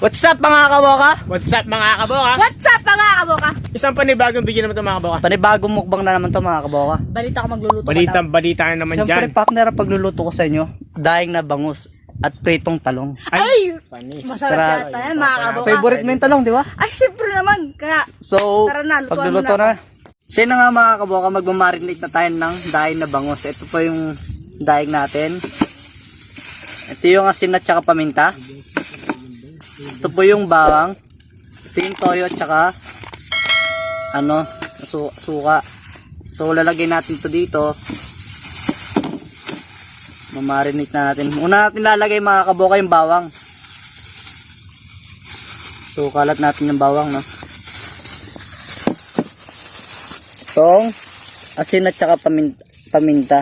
What's up mga kaboka? What's up mga kaboka? What's up mga kaboka? Isang panibagong bigyan naman ito mga kaboka. Panibagong mukbang na naman to mga kaboka. Balita ko magluluto Balita na naman Siyempre dyan. partner, pagluluto ko sa inyo, daing na bangus at pritong talong. Ay! Panis. Masarap yata yan mga kaboka. Favorite mo yung talong, di ba? Ay, syempre naman. Kaya, So, Tara na, lutuan pagluluto mo na na. Sino nga mga kaboka, magmamarinate na tayo ng daing na bangus. Ito po yung daing natin. Ito yung asin at saka paminta. Ito po yung bawang. Ito yung toyo at saka suka. So lalagay natin to dito. Mamarinate na natin. Una natin lalagay mga kaboka yung bawang. So kalat natin yung bawang, no. Itong asin at saka paminta.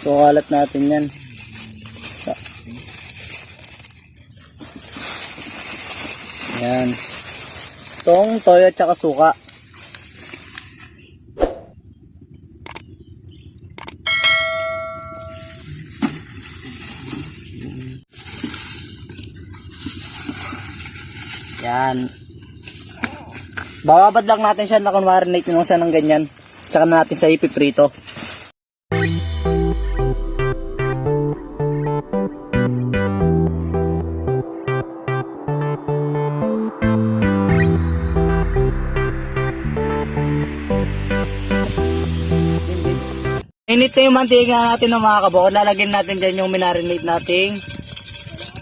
So kalat natin yan. Yan. Itong toyo at saka suka. Yan. Bababad lang natin siya na marinate nung siya ng ganyan. Tsaka na natin sa ipiprito. Init na yung mantika natin ng mga kaboka. Lalagyan natin dyan yung minarinate nating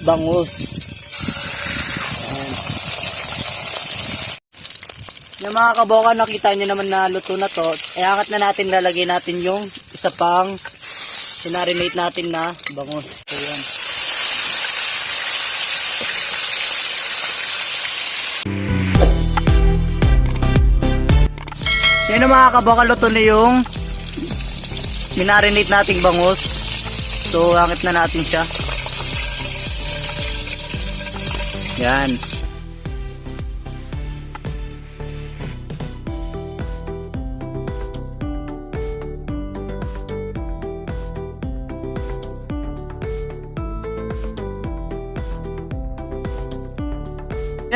bangus. Yung mga kaboka, nakita nyo naman na luto na to. Iangat na natin, lalagyan natin yung isa pang minarinate natin na bangus. So yan. Yan ang mga kaboka, luto na yung minarinate nating bangus. So hangit na natin siya. Yan.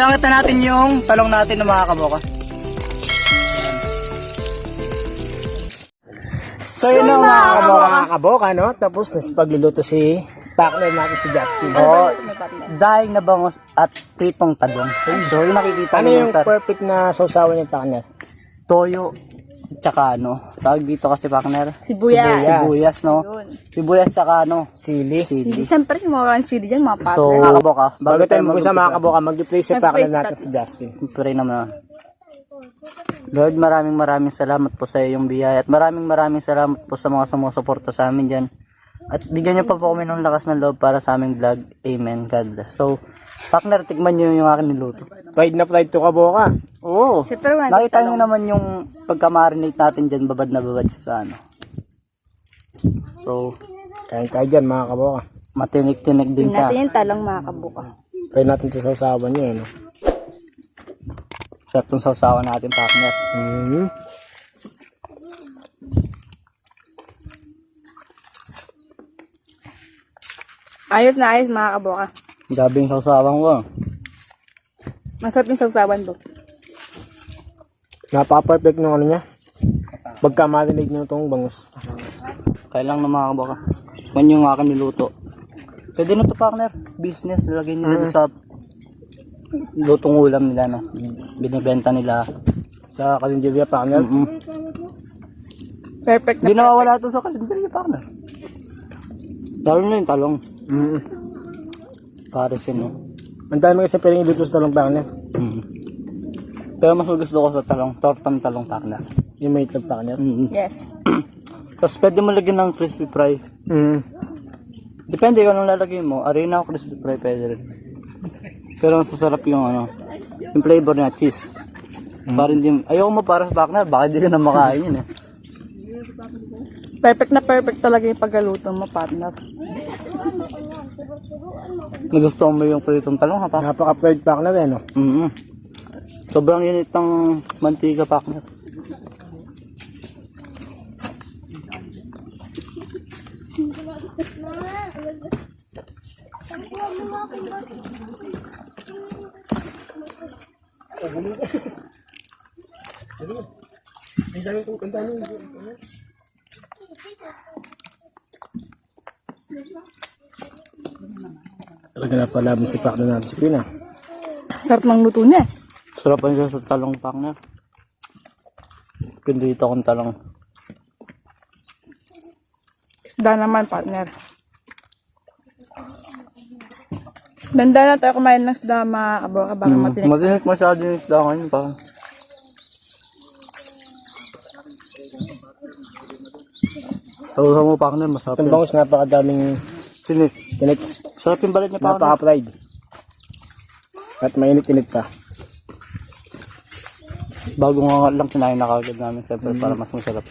Hangit na natin yung talong natin ng mga kaboka. So yun ang mga kaboka, no? Tapos nasa pagluluto si partner natin si Justin. Oo, daing na bangus at pritong talong. So yung nakikita Ano niyo yung sa perfect na sausawan ni partner? toyo, tsaka tawag dito kasi partner? Sibuyas. Sibuyas, no? Yun. Sibuyas tsaka Sili. Sili. Siyempre, yung mga sili dyan, mga partner. So, mga kaboka, Bago tayo mag-usa mga mag-umpisa, kaboka, mag-replace si partner Mag-replace natin si Justin. pray naman. Lord, maraming salamat po sa iyong biyaya at maraming salamat po sa mga sumusuporta sa amin dyan. At bigyan niyo pa po kami ng lakas ng loob para sa aming vlog. Amen. God bless. So, partner, tikman niyo yung akin niluto. Pride na pride to kaboka. Oo. Siyempre, wala Nakita niyo naman yung pagka-marinate natin dyan, babad na babad siya sa So, Kain tayo dyan mga kaboka. matinik-tinik din siya. natin yung talang mga kaboka. Try natin ito sa sausawan niya, no? Sarap tong sausawan natin, partner. Ayos na ayos mga kaboka. Grabe yung sausawan ko. Masarap yung sausawan po. Napaka-perfect ng ano niya. Pagka-marinate niyo itong bangus. Kaya lang na mga kaboka. Yan yung akin niluto. Pwede na to, partner. Business. Lagay nila sa lutong ulam nila, no? Binibenta nila. Sa Kalinjivia partner. Perfect Hindi na. nawawala to sa kalendaryo, partner. Lalo na yung talong. Pares yun, no? Ang dami kasi pwedeng iluto sa talong partner. Pero mas gusto ko sa talong. Tortang talong, partner. Yung may itlog partner. Yes. Tapos pwede mo lagyan ng crispy fry. Depende kung anong lalagay mo. Arena o crispy fry pwede rin. Pero ang sasarap yung yung flavor na cheese. Para hindi, ayoko mo para sa partner, baka hindi ka na makain yun eh. Perfect na perfect talaga yung pagkaluto mo, partner. Nagustuhan mo yung pritong talong, ha, pa? Napaka-fried partner eh, no? Sobrang init ng mantika, partner. Talaga na pala si Pakner natin si Pina. Sarap ng luto niya. Sarapan siya sa talong partner. Pindito akong talong. Isda naman, partner. Danda na tayo kumain ng isda, mga kaboka. Baka matinik. Matinik masyado yung isda ngayon parang. Sa mo partner, masarap Itong yun. bangus napakadaming Sinik. tinik. Sarap yung balat niya partner. Napaka-fried. At mainit-init pa. Bago nga lang kinain na kagad namin siyempre para mas masarap.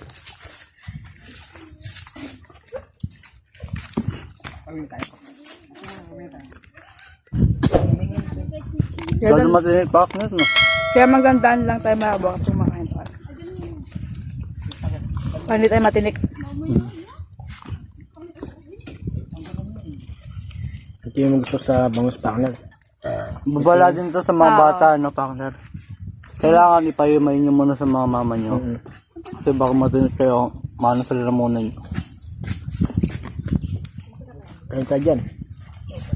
Kaya, Lalo matinik partner no? kaya magandaan lang tayo, mga kaboka, kumakain pa. Para hindi tayo matinik. Ito yung gusto sa bangus Pakner. Babala din to sa mga bata no partner. Kailangan ipayumay nyo muna sa mga mama nyo. Kasi baka matinik kayo, maano sila muna nyo. Kain ka dyan.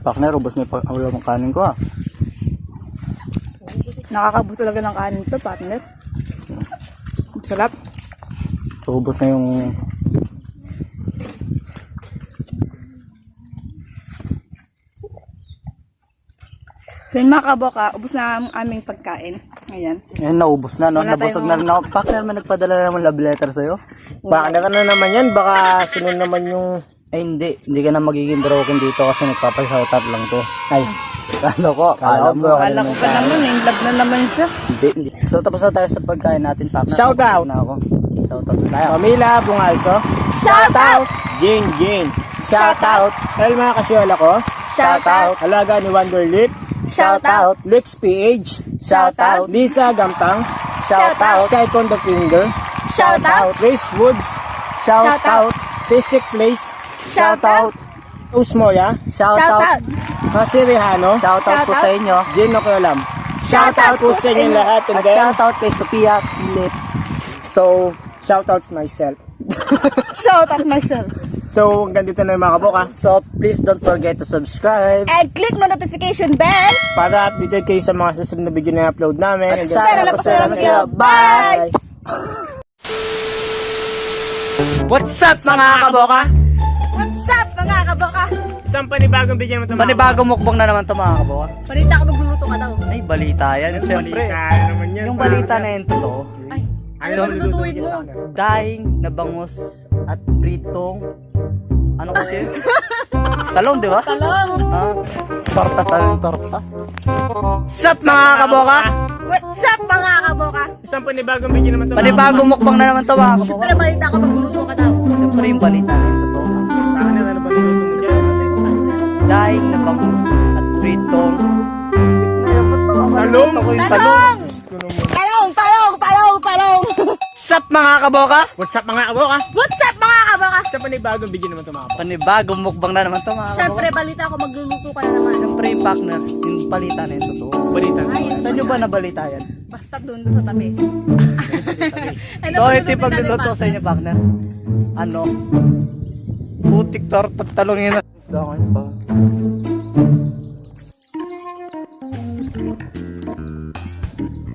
Partner, ubos na yung kanin ko ah. Nakakabot talaga ng kanin to, partner. Sarap. So, ubos na yung... So yun, mga kaboka, ubos na ang aming pagkain. Ngayon. Ayun, naubos na no? Wala Nabusog tayong- na rin ako. Partner, may nagpadala na naman love letter sa'yo. Pakner ka na naman yan. Baka sunod naman yung... Ay hindi, hindi ka na magiging broken dito kasi nagpapashoutout lang to. Ay. Kala ko, alam mo. Akala ko pa naman, in love na naman siya. Hindi. So tapos na tayo sa pagkain natin, partner. Shoutout! Na ako. Shoutout na tayo. Pamila Bungalso. Shout out! Jing Jing. Shoutout! Dahil mga kasyola ko. Shoutout! Alaga ni Wonderlip. Shoutout! Lex PH. Shoutout! Lisa Gamtang. Shoutout! Sky Condo Finger. Shoutout! Grace Woods. Shoutout! Basic Place. Shoutout! Usmoya. Shoutout! Hasi Rehano. Shoutout po sa inyo. Jane Okolam. Shoutout po sa inyo lahat. And At then, shoutout kay Sophia Philip. So, shoutout myself. Shout out myself. So, hanggang dito na yung mga kaboka. please don't forget to subscribe. And click mo notification bell. Para updated kayo sa mga susunod na video na upload namin. And then, Sana napasalamat kayo. Bye! What's up mga kaboka? What's up, mga kaboka? Isang panibagong video naman ito. Panibagong mukbang na naman to mga kaboka. Balita ko magluluto ka daw. Ay, balita yan. Siyempre. naman yan. Yung balita na yun totoo. Ay, ano ba lulutuin mo? Daing na bangus at pritong ano kasi yun? Talong, di ba? Talong! Ah, torta. Sup mga kaboka? What's up, mga kaboka? Isang panibagong video naman ito. Panibagong mukbang na naman to mga kaboka. Pero balita ko magluluto ka daw. Siyempre yung balita na yun totoo. Ano ba niluto mo dyan? Daing na bangus at pritong Talong? Ako yung Talong! Talong! Sup mga kaboka? What's up mga kaboka? What's up, mga kaboka? Isang panibagong video naman ito mga kaboka. Panibagong mukbang na naman to mga kaboka. Siyempre, balita ko magluluto ka na naman. Siyempre yung partner, yung balita na yun totoo. Balita. Ay, Saan nyo ba nabalita yan? basta doon sa tabi. Ano So ba ito yung lulutuin natin, pagluluto pa? sa inyo partner. Ano? Putik torta talong yun.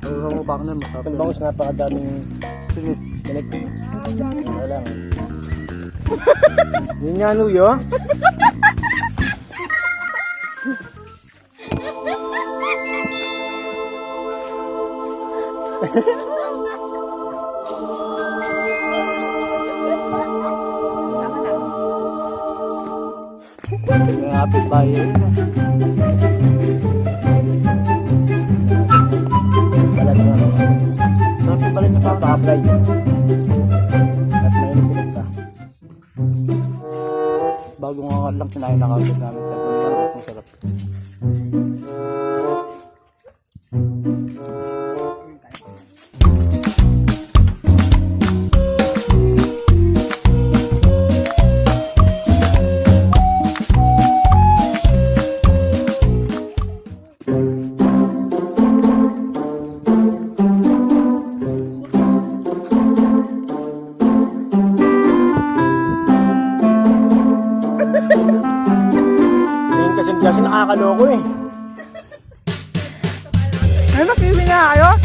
Ano mo partner, masarap Itong bangus napakadaming Sinis. tinik. Wala lang. Yun nga nuyo. Yung happy bayan yun. Balat na lang. Sarap yung balat niya partner. Napaka-fry. At mainit-init pa. Bago nga lang kinain na kagad namin. Pero mas masarap. Lasing kasi nakakaloko eh. Ay, makiwi na kayo?